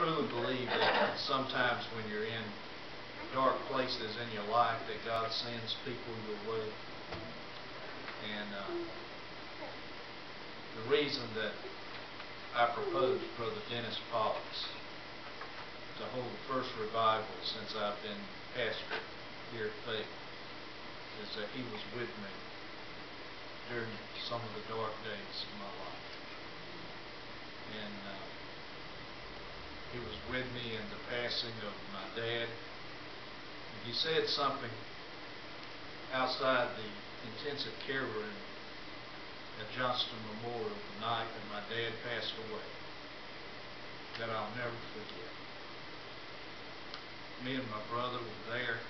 truly believe that sometimes when you're in dark places in your life that God sends people your way. And the reason that I proposed Brother Dennis Pollux to hold the first revival since I've been pastor here at Faith is that he was with me during some of the dark days of my life. And he was with me in the passing of my dad. And he said something outside the intensive care room at Johnston Memorial the night that my dad passed away that I'll never forget. Me and my brother were there,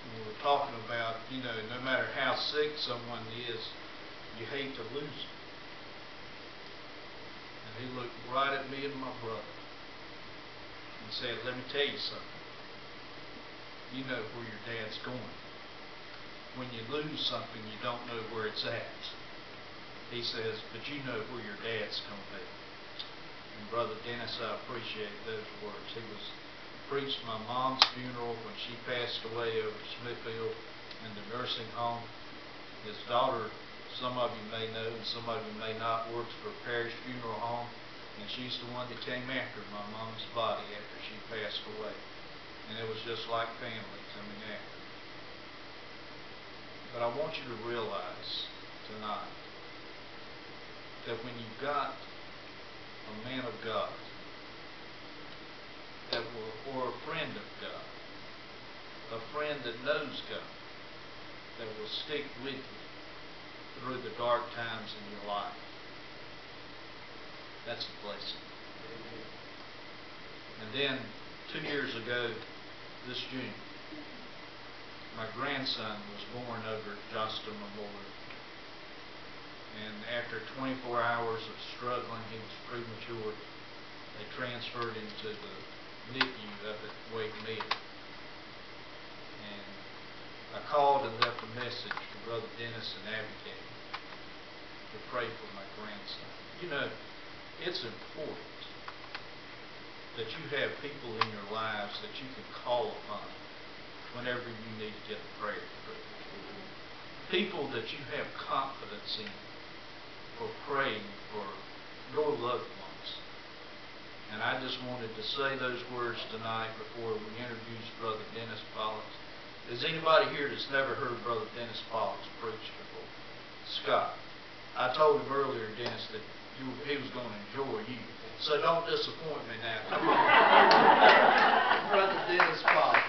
and we were talking about, no matter how sick someone is, you hate to lose them. And he looked right at me and my brother and said, "Let me tell you something. You know where your dad's going. When you lose something, you don't know where it's at." He says, "But you know where your dad's going to be." And Brother Dennis, I appreciate those words. He preached my mom's funeral when she passed away over Smithfield in the nursing home. His daughter, some of you may know and some of you may not, works for a parish funeral home, and she's the one that came after my mom's body after she passed away. And it was just like family coming after. But I want you to realize tonight that when you've got a man of God or a friend of God, a friend that knows God, that will stick with you through the dark times in your life, that's a blessing. And then 2 years ago, this June, my grandson was born over at Johnston Memorial. And after 24 hours of struggling, he was premature. They transferred him to the NICU up at Wake Med. And I called and left a message for Brother Dennis and Abigail to pray for my grandson. It's important that you have people in your lives that you can call upon whenever you need to get a prayer through. People that you have confidence in for praying for your loved ones. And I just wanted to say those words tonight before we introduce Brother Dennis Pollux. Is anybody here that's never heard Brother Dennis Pollux preach before? Scott. I told him earlier, Dennis, that he was going to enjoy you. So don't disappoint me now. Come on. Brother Dennis Pollux.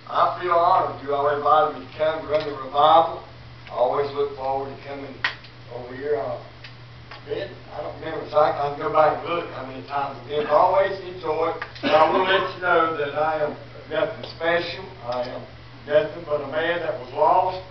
I feel honored you all invited me to come to run the revival. I always look forward to coming over here. I don't remember exactly. I can go back and look how many times I've been. I always enjoy it. But I will let you know that I am nothing special. I am nothing but a man that was lost,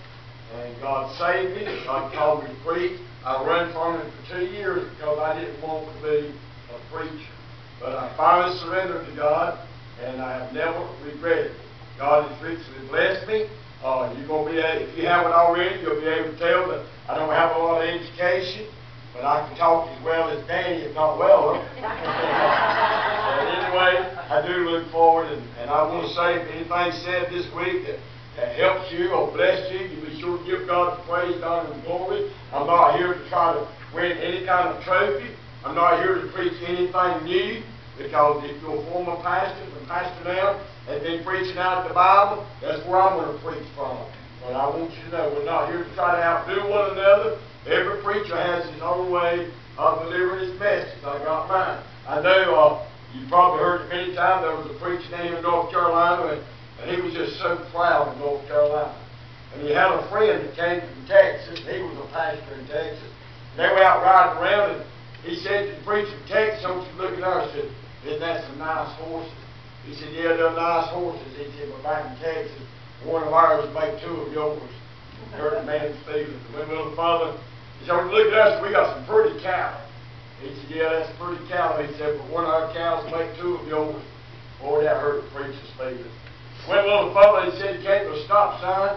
and God saved me. God called me to preach. I run from him for 2 years because I didn't want to be a preacher. But I finally surrendered to God, and I have never regretted it. God has richly blessed me. You're going to be, if you haven't already, you'll be able to tell that I don't have a lot of education, but I can talk as well as Danny, if not well. But anyway, I do look forward, and I want to say, if anything said this week that helps you or bless you, you be sure to give God the praise, honor, and glory. I'm not here to try to win any kind of trophy. I'm not here to preach anything new, because if you're a former pastor and pastor now, and been preaching out of the Bible, that's where I'm going to preach from. But I want you to know, we're not here to try to outdo one another. Every preacher has his own way of delivering his message. I got mine. I know you probably heard it many times. There was a preacher named in North Carolina, and he was just so proud of North Carolina. And he had a friend that came from Texas, and he was a pastor in Texas. And they were out riding around, and he said to the preacher in Texas, "Don't you look at us?" He said, "Isn't that some nice horses?" He said, "Yeah, they're nice horses." He said, "But back in Texas, one of ours would make 2 of yours." Heard the man's feelings. Went a little further. He said, "Look at us, we got some pretty cows." He said, "Yeah, that's pretty cow." He said, "But one of our cows will make 2 of yours." Boy, that hurt the preacher's feelings. Went a little fella, he said he came to a stop sign,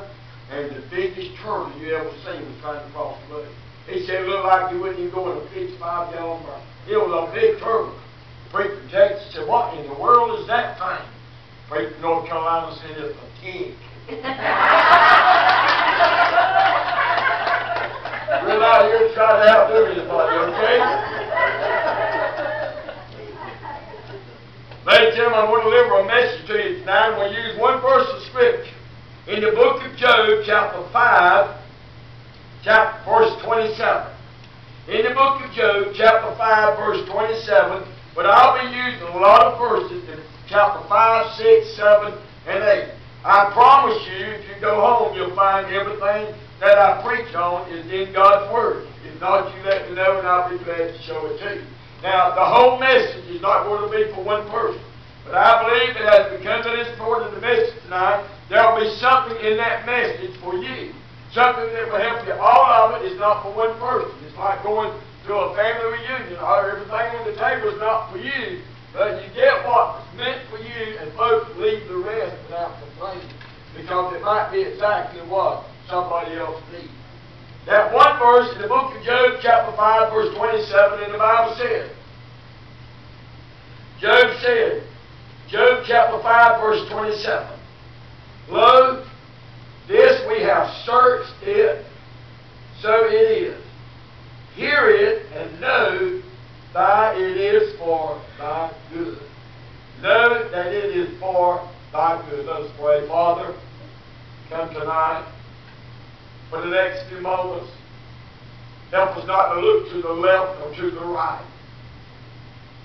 and the biggest turtle you ever seen was trying to cross the road. He said it looked like he wouldn't even go in a 55-gallon barrel. It was a big turtle. Preacher from Texas said, what in the world is that thing? Preacher from North Carolina said it's a king. We're out here to try to outdo anybody, okay? Ladies and gentlemen, I want to deliver a message to you tonight. I'm going to use one verse of Scripture. In the book of Job, chapter 5, verse 27. In the book of Job, chapter 5, verse 27, but I'll be using a lot of verses in chapter 5, 6, 7, and 8. I promise you, if you go home, you'll find everything that I preach on is in God's Word. If not, you let me know, and I'll be glad to show it to you. Now, the whole message is not going to be for one person. But I believe that as we come to this part of the message tonight, there will be something in that message for you. Something that will help you. All of it is not for one person. It's like going to a family reunion. Everything on the table is not for you. But you get what's meant for you, and folks leave the rest without complaining. Because it might be exactly what somebody else needs. That one verse in the book of Job, chapter 5, verse 27, in the Bible says, Job said, Job chapter 5, verse 27, lo, this we have searched it, so it is. Hear it, and know that it is for thy good. Know that it is for thy good. Let us pray. Father, come tonight. For the next few moments, help us not to look to the left or to the right,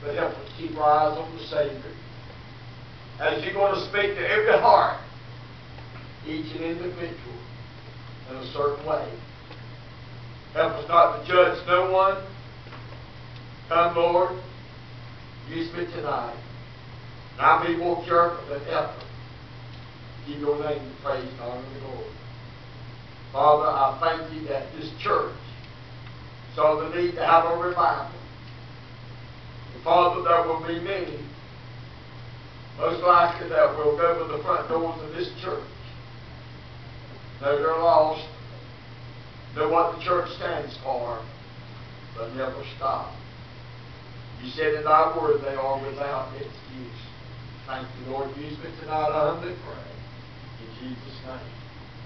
but help us keep our eyes on the Savior. As you're going to speak to every heart, each an individual, in a certain way. Help us not to judge no one. Come, Lord, use me tonight. And I'll be more careful than ever. Give your name the praise and honor and glory. Father, I thank you that this church saw the need to have a revival. And Father, there will be many, most likely that will go to the front doors of this church. Know they're lost, know what the church stands for, but never stop. You said in thy word they are without excuse. Thank you, Lord. Use me tonight, I humbly pray. In Jesus' name.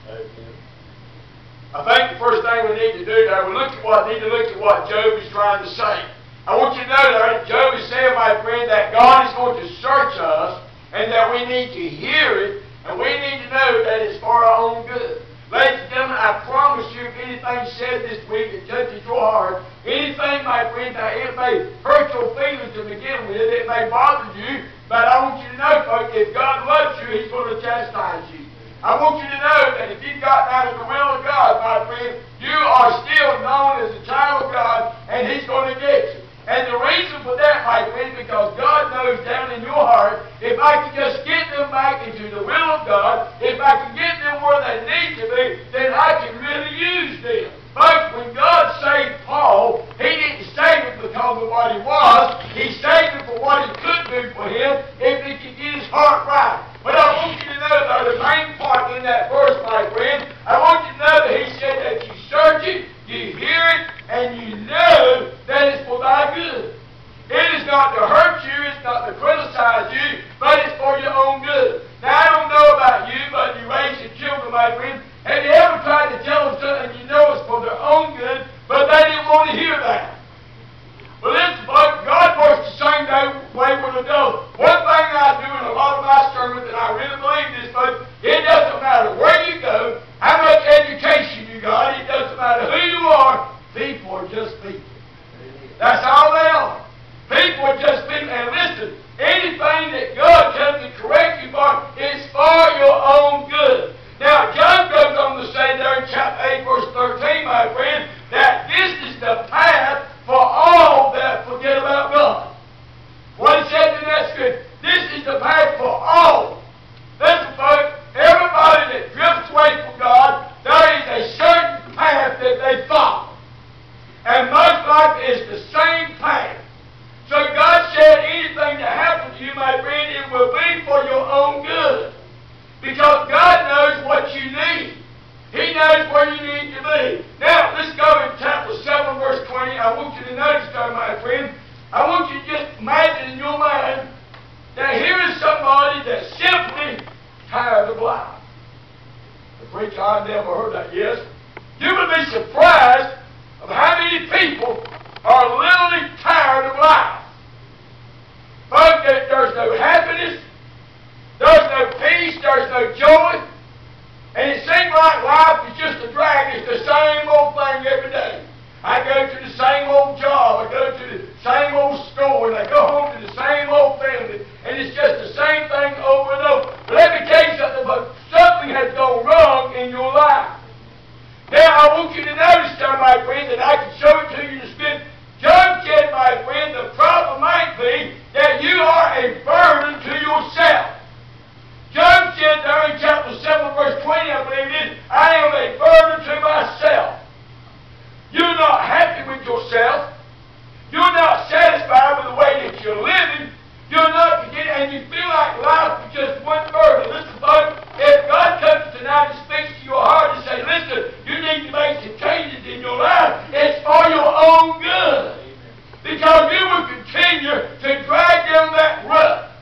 Amen. I think the first thing we need to do now, we need to look at what Job is trying to say. I want you to know that Job is saying, my friend, that God is going to search us and that we need to hear it and we need to know that it's for our own good. Ladies and gentlemen, I promise you, if anything said this week that touches your heart, anything, my friend, that it may hurt your feelings to begin with, it may bother you, but I want you to know, folks, if God loves you, He's going to chastise you. I want you to know that if you've gotten out of the will of God, my friend, you are still known as a child of God, and He's going to get you. And the reason for that, my friend, because God knows down in your heart, if I can just get them back into the will of God, if I can get them where they need to be, then I can really use them. Folks, when God saved Paul, He didn't save him because of what he was. He saved him for what He could do for him if he could get his heart right. But I want you to know that the main part in that verse, my friend, I want you to know that He said that you search it, you hear it, and you know that it's for thy good. It is not to hurt you, it's not to criticize you, but it's for your own good. Now, I don't know about you, but Because God knows what you need. He knows where you need to be. Now, let's go in chapter 7, verse 20. I want you to notice, though, my friend, I want you to just imagine in your mind that here is somebody that's simply tired of life. The preacher, I never heard that. Yes, you would be surprised of how many people are literally tired of life. Folks, there's no happiness, there's no peace, there's no joy, and it seems like life is just a drag. It's the same old thing every day. I go to the same old job, I go to the same old store, and I go home to the same old family, and it's just the same thing over and over. But let me tell you something, but something has gone wrong in your life. Now, I want you to notice now, my friend, that I can show it to you in the Spirit. Job said, my friend, the problem might be that you are a burden to yourself. Job said there in chapter 7, verse 20, I believe it is, I am a burden to myself. You're not happy with yourself. You're not satisfied with the way that you're living. You're not content, and you feel like life is just one burden. Listen, folks, if God comes tonight and speaks to your heart and says, listen, you need to make some changes in your life, it's for your own good. Because you will continue to drag down that rut.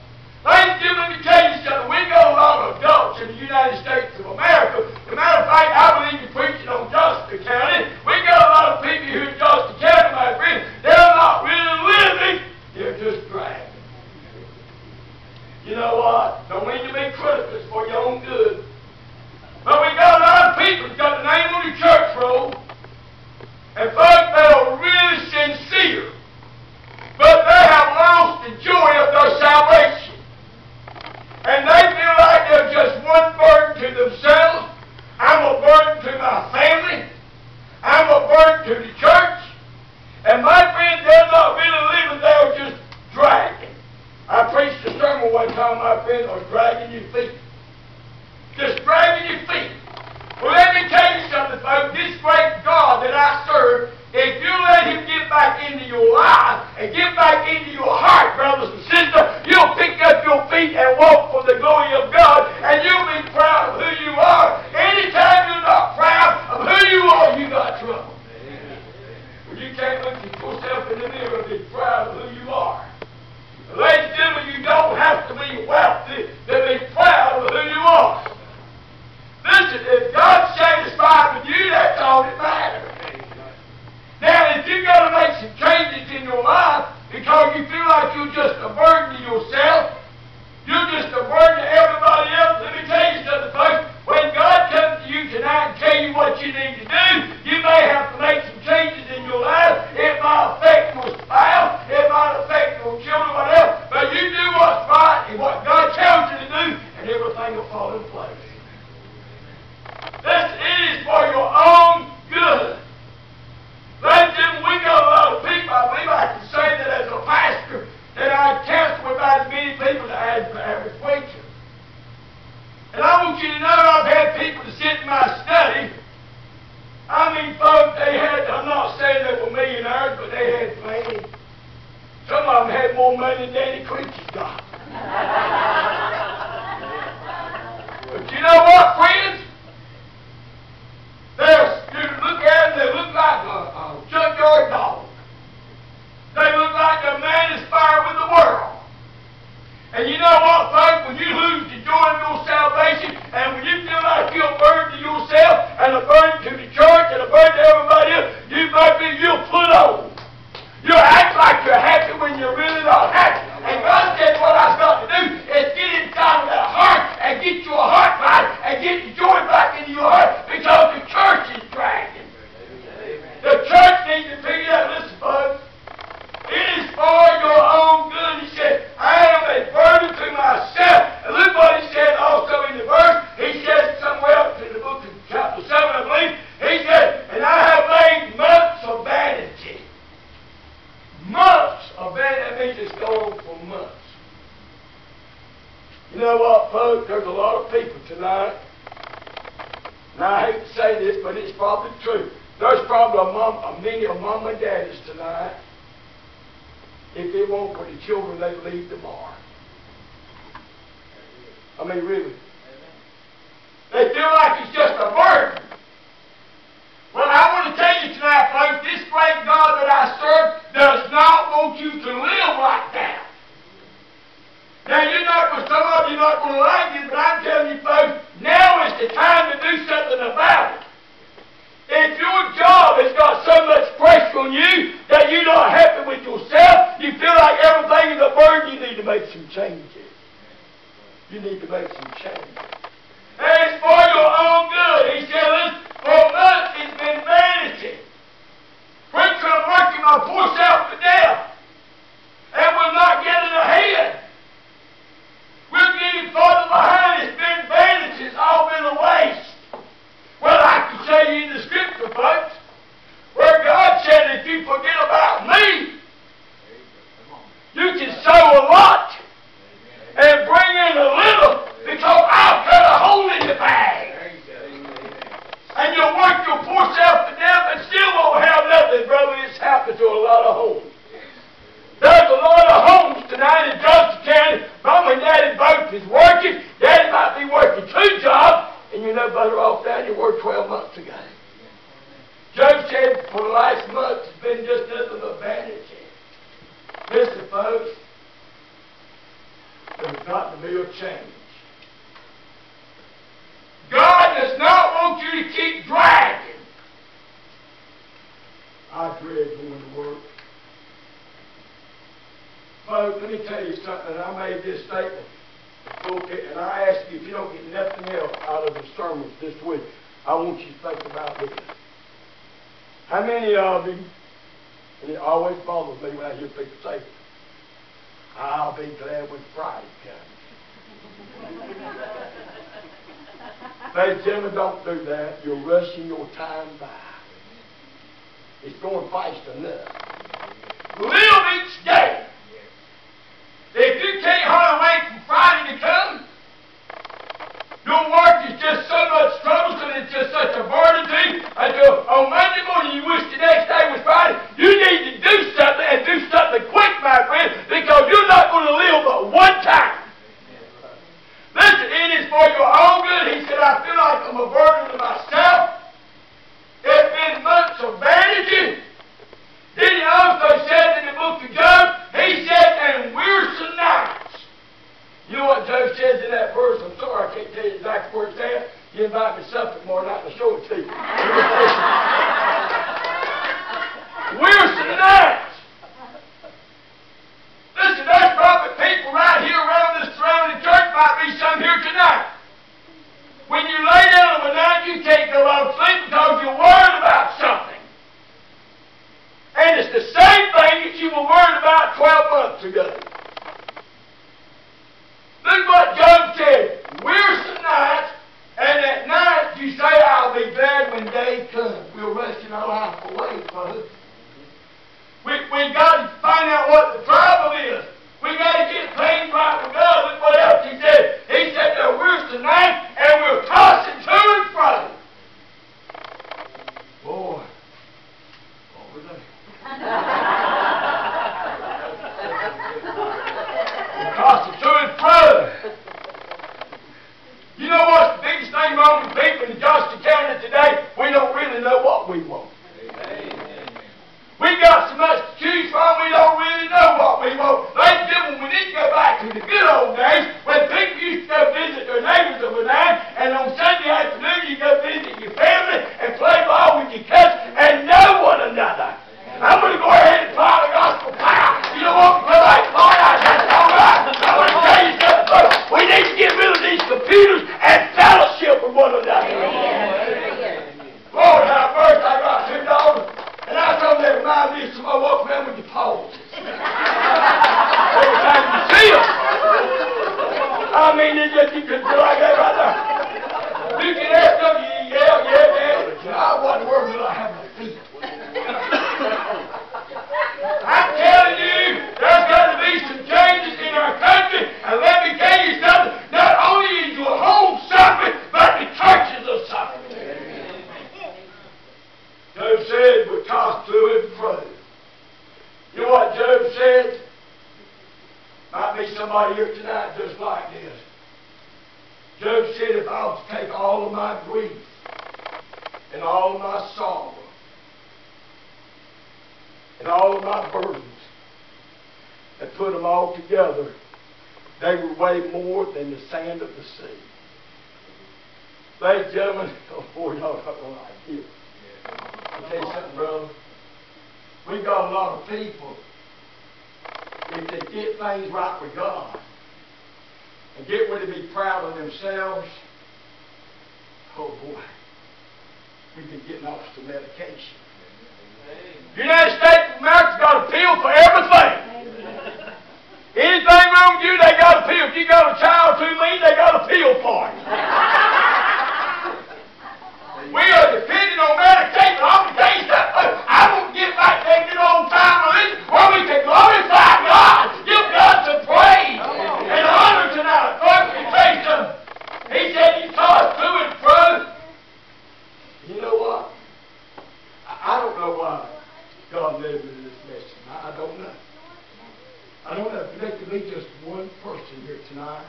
Ladies and gentlemen, let me tell you something. We got a lot of adults in the United States of America. As a matter of fact, I believe you're preaching on Johnston County. We got a lot of people here in Johnston County, my friend. They're not really living. They're just dragging. You know what? Don't mean to be critical. It's for your own good. But we got a lot of people that's got the name on the church roll. And folks, they are really sincere. But they have lost the joy of their salvation. And they feel like they're just one burden to themselves. I'm a burden to my family. I'm a burden to the church. And my friend, they're not really living, they're just dragging. I preached a sermon one time, my friend, on dragging your feet. Just dragging your feet. Well, let me tell you something, folks. This great God that I serve, if you let Him get back into your life and get back into your heart, brothers and sisters, you'll pick up your feet and walk for the glory of God, and you'll be proud of who you are. Anytime you're not proud of who you are, you got trouble. Well, you can't look at yourself in the mirror and be proud of who you are. Ladies and gentlemen, you don't have to be wealthy to be proud of who you are. Listen, if God's satisfied with you, that's all that matters. Now, if you've got to make some changes in your life because you feel like you're just a burden to yourself, you're just a burden to everybody else, let me tell you something, folks. When God comes to you tonight and tell you what you need to do, you may have to make some changes in your life. It might affect your spouse, it might affect your children, whatever, but you do what's right and what God tells you to do, and everything will fall in place. This is for your own good. Ladies and gentlemen, we got a lot of people. I believe I can say that as a pastor, that I counsel with about as many people as the average preacher. And I want you to know I've had people to sit in my study. I mean, folks, they had, I'm not saying they were millionaires, but they had plenty. Some of them had more money than Danny Creech's got. But you know what, friends? You look at them, they look like a junkyard dog. They look like a man inspired with the world. And you know what, folks? When you lose the joy of your salvation, and when you feel like you're a burden to yourself, and a burden to the church, and a burden to everybody else, you'll put on. You'll act like you're happy when you're really not happy. And God said what I've got to do is get inside of that heart and get your heart right and get the joy back into your heart because the church is dragging. The church needs to figure out, listen, folks, it is for your own good. He said, I am a burden to myself. And look what he said also in the verse. He said somewhere up in the book of chapter 7, I believe. He said, and I have laid months of vanity. Months of vanity. That means it's gone for months. You know what, folks? There's a lot of people tonight. And I hate to say this, but it's probably true. There's probably many of mom and daddies tonight. If it weren't for the children, they'd leave tomorrow. I mean, really. like it's just a burden. Well, I want to tell you tonight, folks, this great God that I serve does not want you to live like that. Now, some of you are not going to like it, but I'm telling you, folks, now is the time to do something about it. If your job has got so much pressure on you that you're not happy with yourself, you feel like everything is a burden, you need to make some changes. You need to make some changes. And it's for your own good. He said, listen, for months it's been vanity. Preacher, I'm working my poor self to death. And we're not getting ahead. We're getting farther behind. It's been vanity. It's all been a waste. Well, I can show you in the scripture, folks, where God said, if you forget about me, you can sow a lot and bring in a little, because I'll cut a hole in the bag. And you'll work your poor self to death and still won't have nothing, brother. It's happened to a lot of homes. There's a lot of homes tonight in Johnson County. Mom and Daddy both is working. Daddy might be working 2 jobs. And you're no better off than you were 12 months ago. Job said for the last month it's been just nothing but vanity. Listen, folks, there's got to be a change. God does not want you to keep dragging. I dread going to work. Folks, let me tell you something. I made this statement. Okay, and I ask you, if you don't get nothing else out of the sermons this week, I want you to think about this. How many of you, and it always bothers me when I hear people say, I'll be glad when Friday comes. Ladies and gentlemen, don't do that. You're rushing your time by. It's going fast enough. Live each day. If you can't hardly wait for Friday to come, your work is just so much trouble and it's just such a burden to you until on Monday morning you wish the next day was Friday. You need to do something and do something quick, my friend, because you're not going to live but one time. Listen, it is for your own good. He said, I feel like I'm a burden to myself. It's been months of vanity. Then he also said in the book of Job, he said, and wearisome nights. You know what Job says in that verse? I'm sorry, I can't tell you exactly where it's at. You invite me to something more night, I'll show it to you. Wearisome nights. Listen, there's probably people right here around this surrounding church, might be some here tonight. When you lay down of a night, you can't go off sleep because you're worried about something. And it's the same thing that you were worried about 12 months ago. Look what Job said. Wearisome nights, and at night you say, I'll be glad when day comes. We're rushing our life away, folks. We got to find out what the problem is. We got to get things right with God. Look what else he said. He said they're wearisome nights, and we're tossing to and fro. Boy, what was that? Tossing to and fro. You know what's the biggest thing wrong with people in Johnson County today? We don't really know what we want. We got so much to choose from, we don't really know what we want. Ladies and gentlemen, we need to go back to the good old days when people used to go visit their neighbors of a night, and on Sunday afternoon you go visit your family and play ball with your cousins and know one another. I'm going to go ahead and apply the gospel power. You don't want to play like Lord, that's all right. I'm going to tell you something, folks. We need to get rid of these computers and fellowship with one another. Lord, have mercy, I got $2. And I told them they remind me of somebody walking around with your paws. Every time you see them. I mean, you can do like that right there. You can ask them, yeah. What in the world do I have my feet? I'm telling you, there's got to be some changes in our country. And let me tell you something. Not only is your home suffering, but the churches are suffering. Job said, we're tossed to and fro. You know what Job said? Might be somebody here tonight just like this. take all of my grief and all of my sorrow and all of my burdens and put them all together, they would weigh more than the sand of the sea. Ladies and gentlemen, boy, y'all got no idea. I'll tell you something, brother. We got a lot of people, if they get things right with God and get ready to be proud of themselves, oh boy, we've been getting off some medication. The United States of America's got a pill for everything. Anything wrong with you, they got a pill. If you got a child too mean, they got a pill for it. We are dependent on medication. I'm going to tell you something. I want to get back there and get on time religion where we can glorify God, give God some praise and honor tonight. Folks, let me tell you something. He said he saw us through and through. You know what? I don't know why God led me to this message. I don't know. I don't know if there could be just one person here tonight,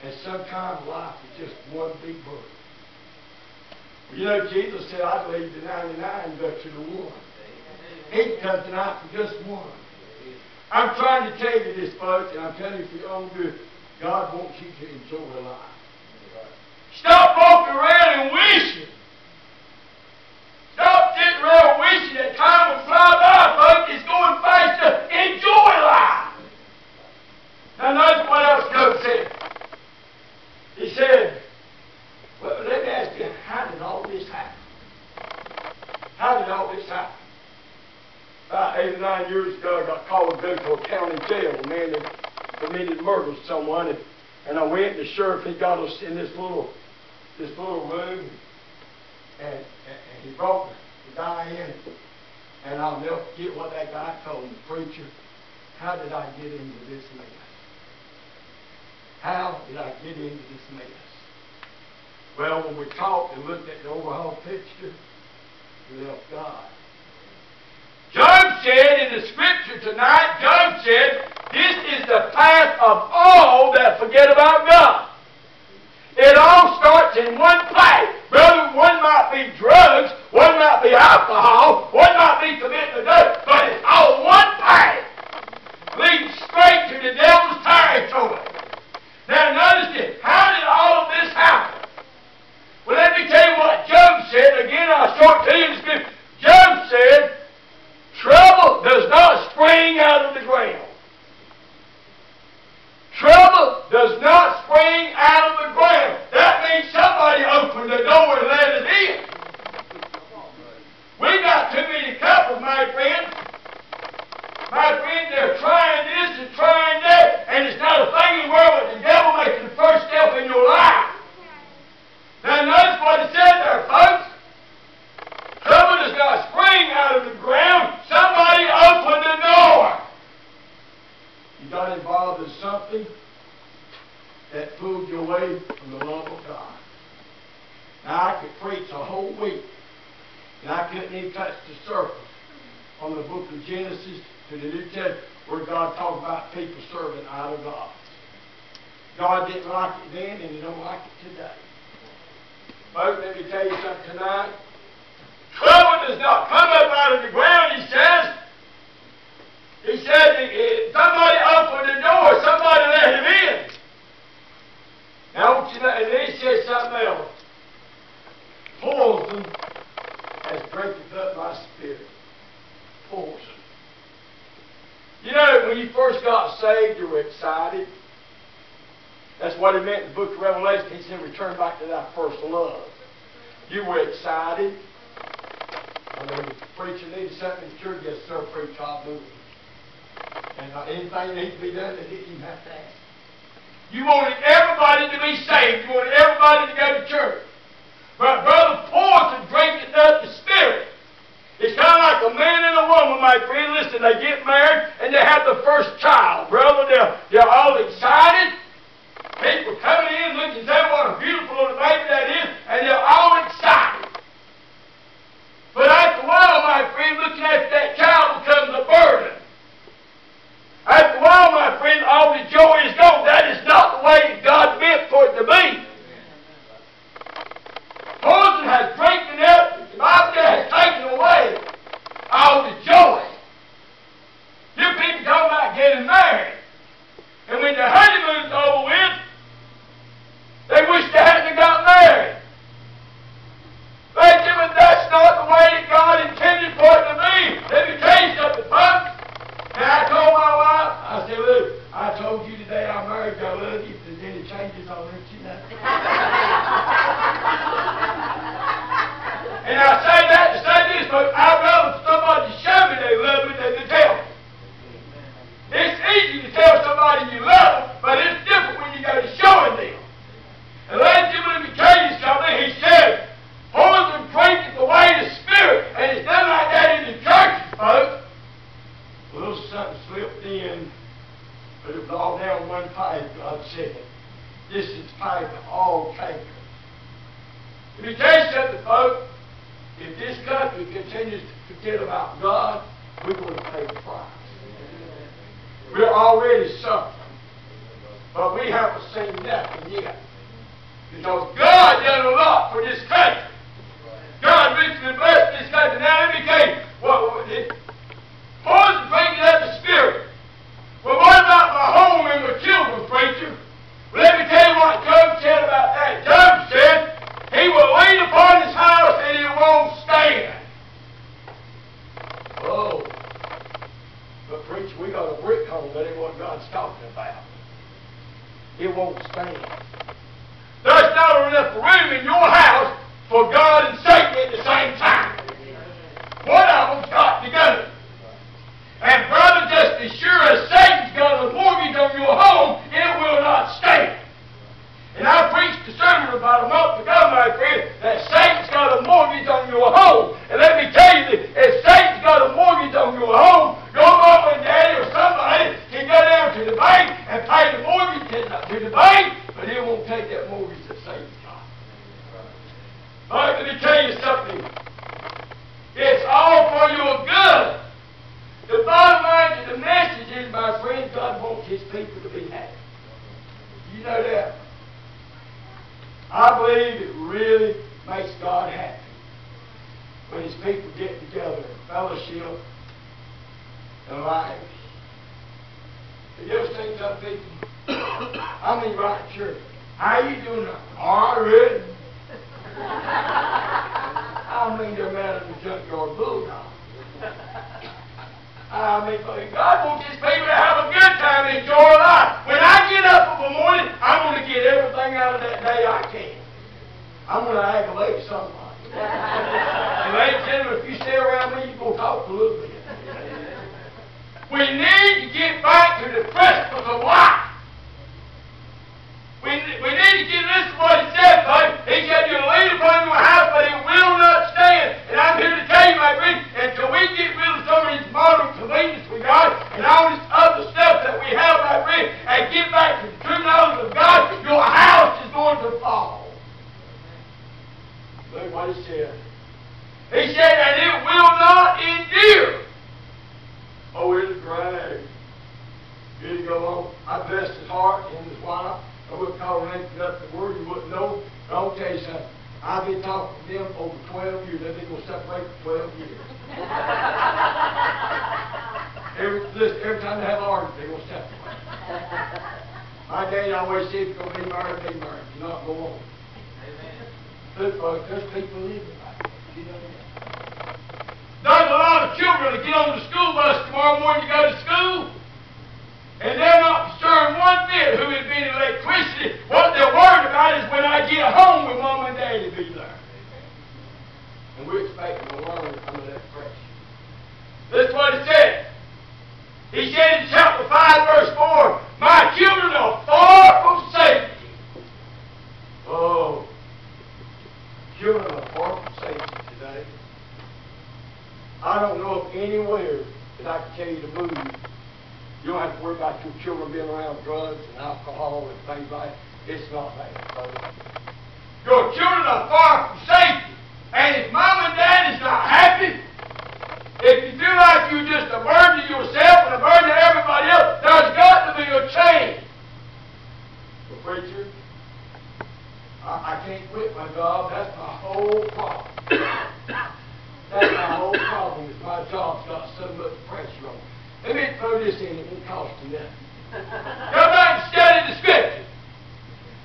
and sometimes life is just one big burden. You know, Jesus said, I'd leave the 99 and go to the one. He'd come tonight for just one. I'm trying to tell you this, folks, and I'm telling you for your own good, God wants you to enjoy life. Stop walking around and wishing. Stop sitting around wishing that time will fly by, folks. It's going faster. Enjoy life. Now, notice what else Job said. He said, well, let me ask you, how did all this happen? How did all this happen? About 8 or 9 years ago, I got called to go to a county jail. A man had committed murder to someone, and I went, and the sheriff, he got us in this little room, and he brought the guy in, and I'll never forget what that guy told me, preacher, how did I get into this mess? How did I get into this mess? Well, when we talked and looked at the overall picture, we left God. Job said in the scripture tonight, Job said, this is the path of all that forget about God. It all starts in one place. Brother, one might be drugs, one might be alcohol, one might be committing adultery, but it's all one path, leading straight to the devil's territory. Now notice this. How did all of this happen? Well, let me tell you what Job said. Again, I'll show it to you in the scripture. Job said, trouble does not spring out of the ground. Trouble does not spring out of the ground. That means somebody opened the door and let it in. We got too many couples, my friend. My friend, they're trying this and trying that, and it's not a thing in the world but the devil making the first step in your life. Now notice what it said there, folks. Trouble does not spring out of the ground. Somebody opened the door. You got involved in something that pulled you away from the love of God. Now I could preach a whole week, and I couldn't even touch the surface on the book of Genesis to the New Testament where God talked about people serving idol gods. God didn't like it then, and He don't like it today. Folks, let me tell you something tonight. Trouble does not come up out of the ground, he says. He said, somebody opened the door, somebody let him in. Now, I want you to know, and then he said something else. Poison has breaketh up my spirit. Poison. You know, when you first got saved, you were excited. That's what he meant in the book of Revelation. He said, return back to thy first love. You were excited. I mean, the preacher needed something in the church. Yes, sir, preach, I'll do it. And anything needs to be done, they didn't even have to ask. You wanted everybody to be saved. You wanted everybody to go to church. But Brother Poison drinking up the Spirit. It's kind of like a man and a woman, my friend. Listen, they get married and they have the first child. Brother, they're all excited. People coming in looking and saying what a beautiful little baby that is, and they're all excited. But after a while, my friend, looking after that child becomes a burden. After a while, my friend, all the joy is gone. That is not the way God meant for it to be. Let me tell you something, folks. If this country continues to forget about God, we're going to pay the price. We're already suffering. But we haven't seen nothing yet. Because God done a lot for this country. God richly blessed this country. Now let me tell you, poison brings up the spirit. Well, what about my home and my children, preacher? Well, let me tell you what Job said about that. Job said, he will lean upon his house and it won't stand. Oh. But preacher, we got a brick home. That ain't what God's talking about. It won't stand. There's not enough room in your house for God and Satan at the same time. One of them's got to go. And brother, just as sure as Satan's got a mortgage on your home, it will not stand. And I preached a sermon about a month ago, my friend, that Satan's got a mortgage on your home. And let me tell you that if Satan's got a mortgage on your home, your mama and daddy or somebody can go down to the bank and pay the mortgage to the bank, but he won't take that mortgage that Satan's got. But let me tell you something. It's all for your good. The bottom line to the message is, my friend, God wants His people to be happy. You know that? I believe it really makes God happy when His people get together in fellowship and lives. Have you ever seen some people? I mean, right in church. How you doing? All right. I mean, they're mad at the junkyard bulldog. I mean, God wants His people to have a good time and enjoy life. When I get up in the morning, I'm going to get everything out of that day I can. I'm going to aggravate somebody. And ladies and gentlemen, if you stay around me, you're going to talk a little bit. We need to get back to the principles of life. We need to get this to what He said, folks. He said, you'll lean upon your house, but it will not stand. And I'm here to tell you, my friend, until we get rid of some of these modern conveniences we got and all this other stuff that we have, my friend, and get back to the true knowledge of God, your house is going to fall. Look what He said. He said, and it will not endure. Oh, it'll drag. It'll go on. I blessed his heart and his wife. I wouldn't call her anything up the word you wouldn't know. But I'll tell you something. I've been talking to them over 12 years. They've been going to separate for 12 years. every time they have an argument, they're going to separate. My daddy always said, if you're going to be married, be married. Do not go on. Look, folks, there's people living like that. You know that? There's a lot of children that get on the school bus tomorrow morning to go to school. And they're not concerned one bit who is being electricity. What they're worried about is when I get home will Mom and Daddy be there. And we're expecting to learn some of that pressure. This is what He said. He said in chapter 5, verse 4, my children are far from safety. Oh, children are far from safety today. I don't know of anywhere that I can tell you to move. You don't have to worry about your children being around drugs and alcohol and things like that. It's not bad, brother. Your children are far from safety. And if Mom and Dad is not happy, if you feel like you're just a burden to yourself and a burden to everybody else, there's got to be a change. Well, preacher, I can't quit my job. That's my whole problem. That's my whole problem is my job's got so much pressure on it. Let me throw this in. It won't cost you nothing. Go back and study the Scripture.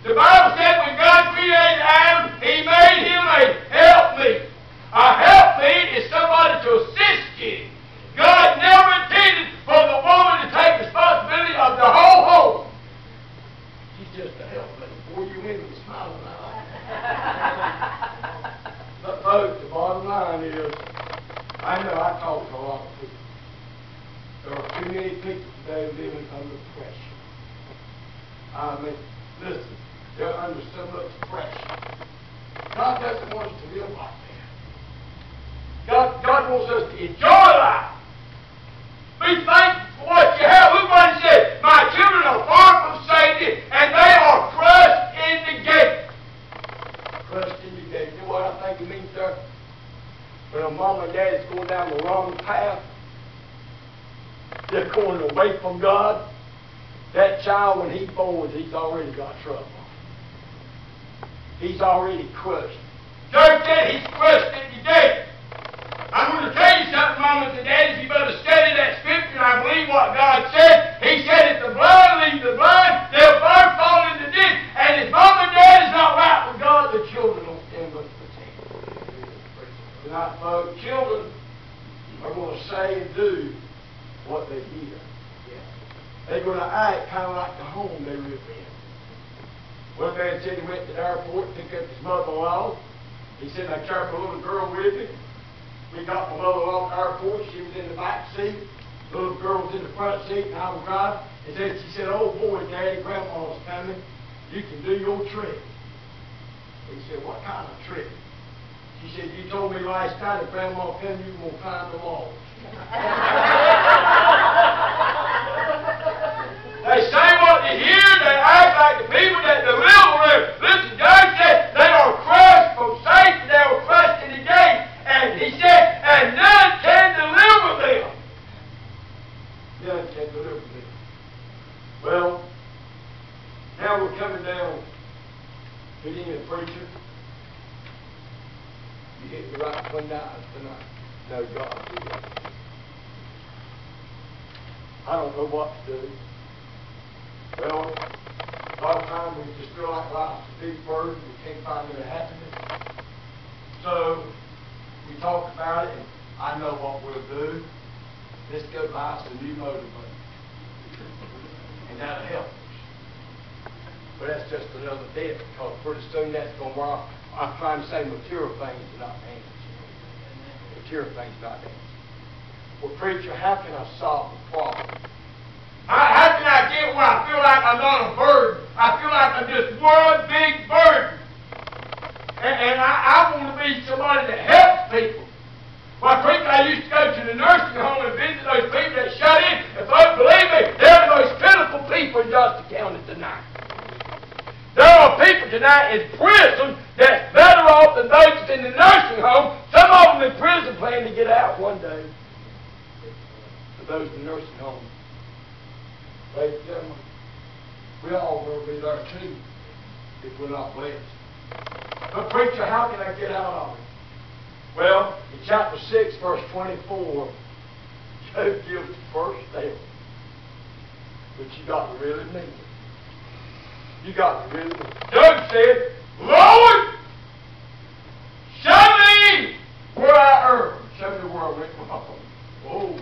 The Bible said when God created Adam, He made him a helpmeet. A helpmeet is somebody to assist you. God never intended for the woman to take responsibility of the whole home. She's just a helpmeet. Boy, you women are smiling now. But folks, the bottom line is, I know I talk to a lot of people. There are too many people today living under pressure. I mean, listen, they're under so much pressure. God doesn't want us to live like that. God wants us to enjoy life. Be thankful for what you have. Look what He said. My children are far from safety, and they are crushed in the gate. crushed in your gate. You know what I think it means, sir? When a mom and dad is going down the wrong path, they're going away from God. That child, when he's born, he's already got trouble. He's already crushed. Church said he's crushed in your gate. I'm going to tell you something, mamas and daddies. You better study that scripture, and I believe what God said. He said, if the blood leaves the blood, they'll both fall in the ditch. And if mom and dad is not right with God, the children will stand with the team. Tonight, folks, children are going to say and do what they hear. They're going to act kind of like the home they live in. One man said he went to the airport and picked up his mother-in-law. He said, I carried my little girl with me. We got my mother-in-law at the airport. She was in the back seat. The little girl was in the front seat, and I was driving. She said, oh boy, Daddy, Grandma's coming. You can do your trick. He said, what kind of trick? She said, you told me last night if Grandma came, you were going to climb the wall. They say what they hear, they act like the people that deliver them. Listen, God said they are crushed from Satan, they were crushed in the gate. And he said, and none can deliver them. None can deliver them. Well, now we're coming down to the end, preacher. You hit me right between the eyes tonight. No, God did that. I don't know what to do. Well, a lot of times we just feel like life's a big burden. We can't find any happiness. So we talk about it, and I know what we'll do. Let's go buy some new motorboats. And that'll help us. But that's just another debt, because pretty soon that's going to wear off. I'm trying to say material things are not answers. Material things are not answers. Well, preacher, how can I solve the problem? How can I get where I feel like I'm not a burden? I feel like I'm just one big burden. And I want to be somebody that helps people. Well, preacher, I used to go to the nursing home and visit those people that shut in. And folks, believe me, they're the most pitiful people in Johnson County tonight. There are people tonight in prison that's better off than those that's in the nursing home. Some of them in prison plan to get out one day. For those in the nursing home. Ladies and gentlemen, we all will be there too if we're not blessed. But preacher, how can I get out of it? Well, in chapter 6, verse 24, Job gives the first step. But you got to really mean it. You got to really mean it. Job said, Lord, show me where I erred. Show me where I went wrong. Oh.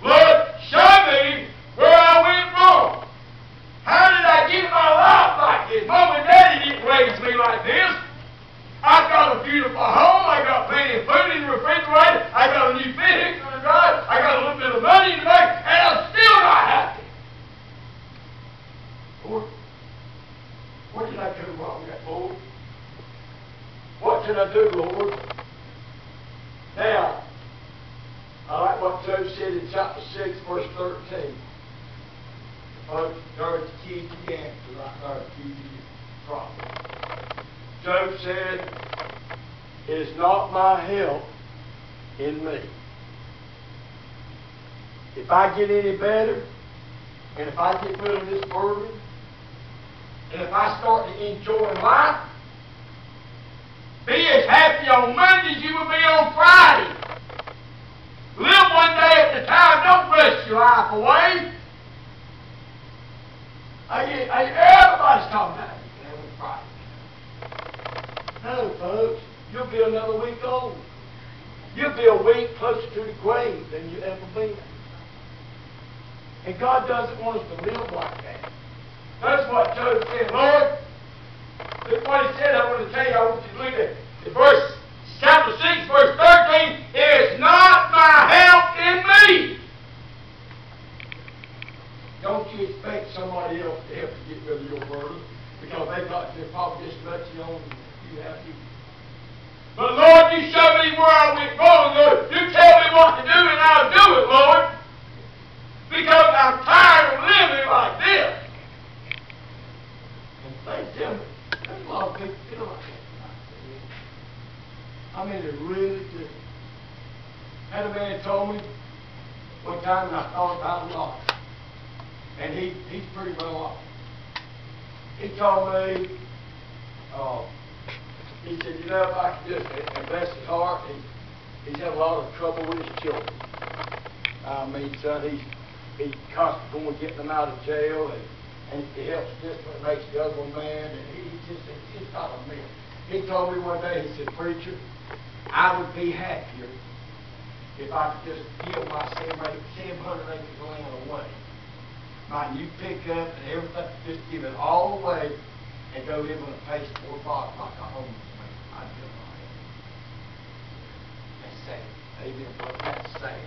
Lord, show me where I went wrong. How did I get my life like this? Mom and Daddy didn't raise me like this. I've got a beautiful home. I got plenty of food in the refrigerator. I got a new vehicle to drive. I got a little bit of money in the bank, and I'm still not happy. Lord, what did I do wrong, Lord? What did I do, Lord? Now, I like what Job said in chapter 6, verse 13. Folks, there's the key to the answer right there, the key to the problem. Job said, it is not my help in me. If I get any better, and if I get rid of this burden, and if I start to enjoy life, be as happy on Monday as you will be on Friday. Live one day at a time. Don't rush your life away. Everybody's talking about it. You can have it Friday. No, folks. You'll be another week old. You'll be a week closer to the grave than you ever been. And God doesn't want us to live like that. That's what Job said. Lord, look what he said. I want to tell you. I want you to look at verse chapter 6, verse 13. It is not my help in me. Don't you expect somebody else to help you get rid of your burden, because they're probably just much on you have to. But Lord, you show me where I went wrong, Lord. You tell me what to do, and I'll do it, Lord. Because I'm tired of living like this. And they tell me, there's a lot of people feel like that. I mean, it really did. Had a man told me one time, and I thought about it a lot, and he's pretty well off. He told me, he said, you know, if I could just, and bless his heart, he's had a lot of trouble with his children. I mean, son, he's constantly going getting them out of jail, and it helps this one, it makes the other one mad, and he's just not a man. He told me one day, he said, preacher, I would be happier if I could just give my 700 acres of land away. My new pickup and everything, just give it all away and go live in a pasteboard box like a homeless man. I'd do it. That's sad. Amen, brother. That's sad.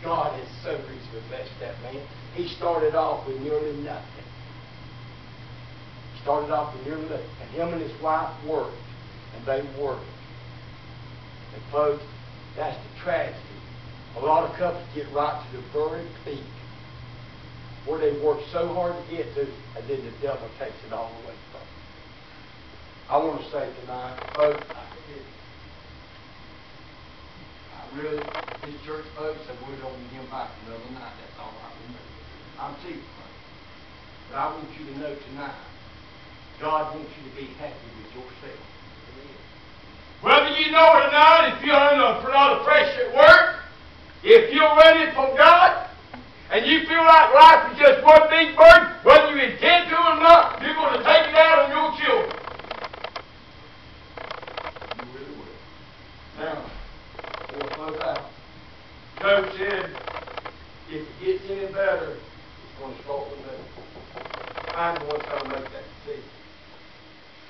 God has so richly blessed that man. He started off with nearly nothing. Started off with nearly nothing. And him and his wife worked. And they worked. And folks, that's the tragedy. A lot of couples get right to the very peak where they work so hard to get to, and then the devil takes it all away from them. I want to say tonight, folks, these church folks said we're going to get him back another night. That's all right with me. I'm too funny. But I want you to know tonight, God wants you to be happy with yourself. Whether you know it or not, if you're under a lot of pressure at work, if you're ready for God, and you feel like life is just one big burden, whether you intend to or not, you're going to take it out on your children. You really will. Now, we'll close out. Job said, if it gets any better, it's going to start with me. I'm the one trying to make that decision.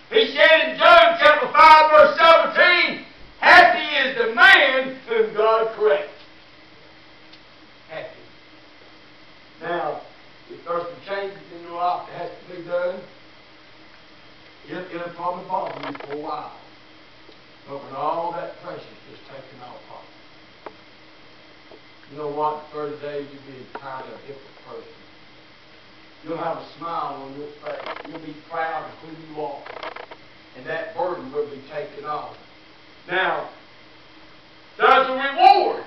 He said in Job chapter 5, verse 17, happy is the man whom God corrects. Happy. Now, if there's some changes in your life that has to be done, it'll probably bother you for a while. But when all that pressure's just taken off of you know what? In 30 days you'll be kind of a different person. You'll have a smile on your face. You'll be proud of who you are. And that burden will be taken off. Now, there's a reward.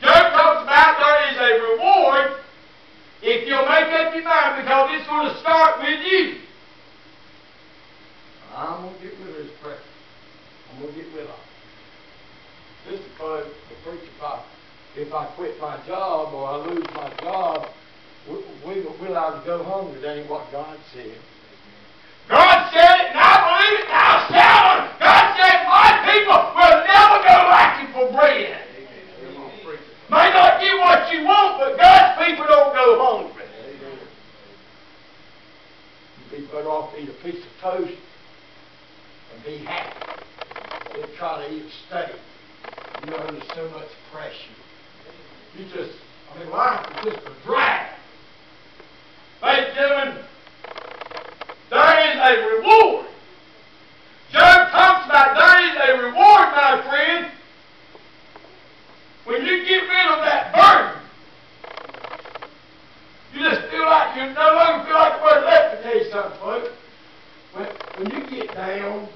Job talks about there is a reward if you'll make up your mind, because it's going to start with you. I'm going to get rid of this pressure. I'm going to get rid of it. This is because the preacher, if I quit my job or I lose my job, we'll have to go hungry. That ain't what God said. God said it, and I believe it, and I'll stand on it. God said my people will never go lacking for bread. May not get what you want, but God's people don't go hungry. You'd be better off to eat a piece of toast and be happy than try to eat a steak. You know, there's so much pressure. Life is just a drag. Ladies and gentlemen, there is a reward. Job talks about there is a reward, my friend. When you get rid of that burden, you just feel like you no longer feel like what's left. To tell you something, folks. When you get down,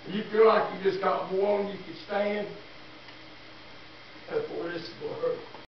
and you feel like you just got more than you can stand, boy, this is going to hurt.